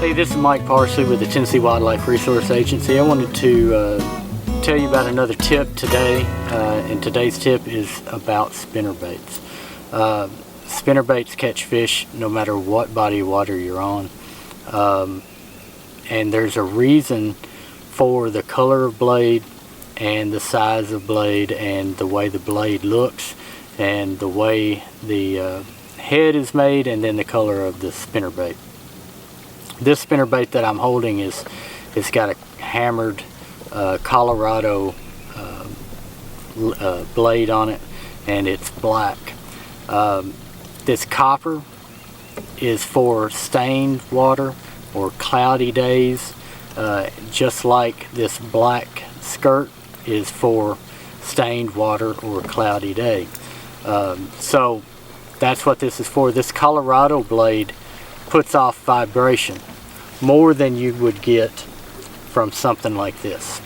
Hey, this is Mike Parsley with the Tennessee Wildlife Resource Agency. I wanted to tell you about another tip today, and today's tip is about spinnerbaits. Spinnerbaits catch fish no matter what body of water you're on, and there's a reason for the color of blade and the size of blade and the way the blade looks and the way the head is made and then the color of the spinnerbait. This spinnerbait that I'm holding it's got a hammered Colorado blade on it, and it's black. This copper is for stained water or cloudy days, just like this black skirt is for stained water or cloudy day. So that's what this is for. This Colorado blade puts off vibration more than you would get from something like this.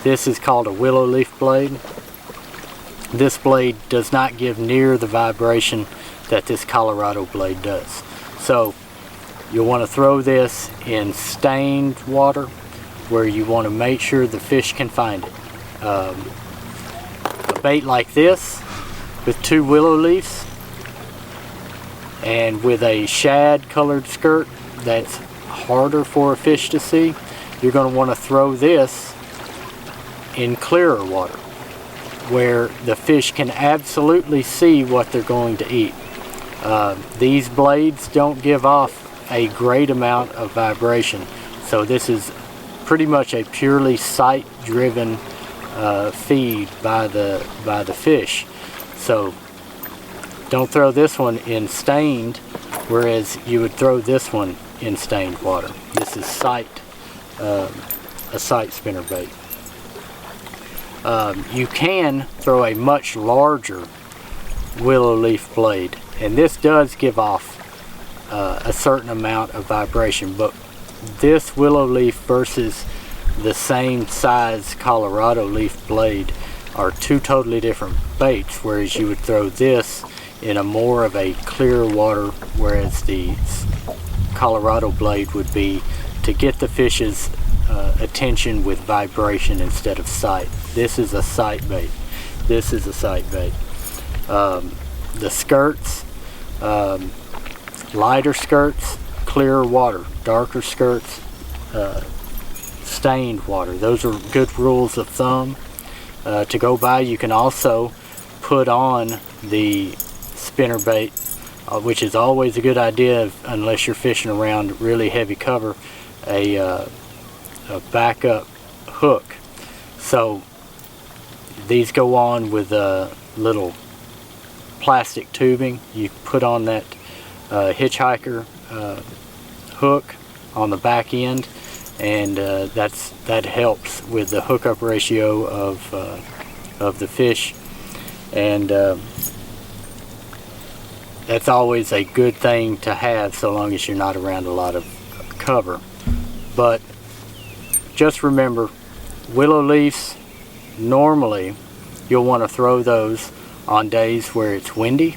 This is called a willow leaf blade. This blade does not give near the vibration that this Colorado blade does. So you'll want to throw this in stained water where you want to make sure the fish can find it. A bait like this with 2 willow leaves and with a shad colored skirt that's harder for a fish to see, you're going to want to throw this in clearer water where the fish can absolutely see what they're going to eat. These blades don't give off a great amount of vibration, so this is pretty much a purely sight driven feed by the fish. So don't throw this one in stained, whereas you would throw this one in stained water. This is a sight spinnerbait. You can throw a much larger willow leaf blade, and this does give off a certain amount of vibration, but this willow leaf versus the same size Colorado leaf blade are 2 totally different baits, whereas you would throw this in a more of a clear water, whereas the Colorado blade would be to get the fish's attention with vibration instead of sight. This is a sight bait. This is a sight bait. The skirts, lighter skirts, clearer water. Darker skirts, stained water. Those are good rules of thumb to go by. You can also put on the spinnerbait, which is always a good idea unless you're fishing around really heavy cover, a backup hook. So these go on with a little plastic tubing. You put on that hitchhiker hook on the back end, and that helps with the hookup ratio of the fish, and that's always a good thing to have so long as you're not around a lot of cover. But just remember, willow leaves, normally you'll want to throw those on days where it's windy.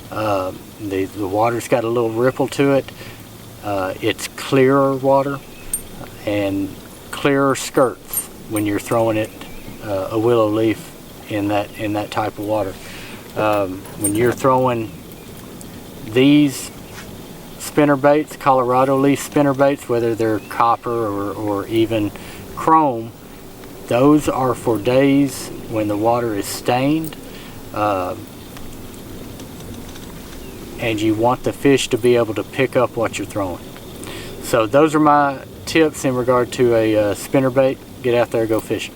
The water's got a little ripple to it. It's clearer water and clearer skirts when you're throwing it a willow leaf in that type of water. When you're throwing these spinnerbaits, Colorado leaf spinnerbaits, whether they're copper or even chrome, those are for days when the water is stained, and you want the fish to be able to pick up what you're throwing. So those are my tips in regard to a spinnerbait. Get out there, go fishing.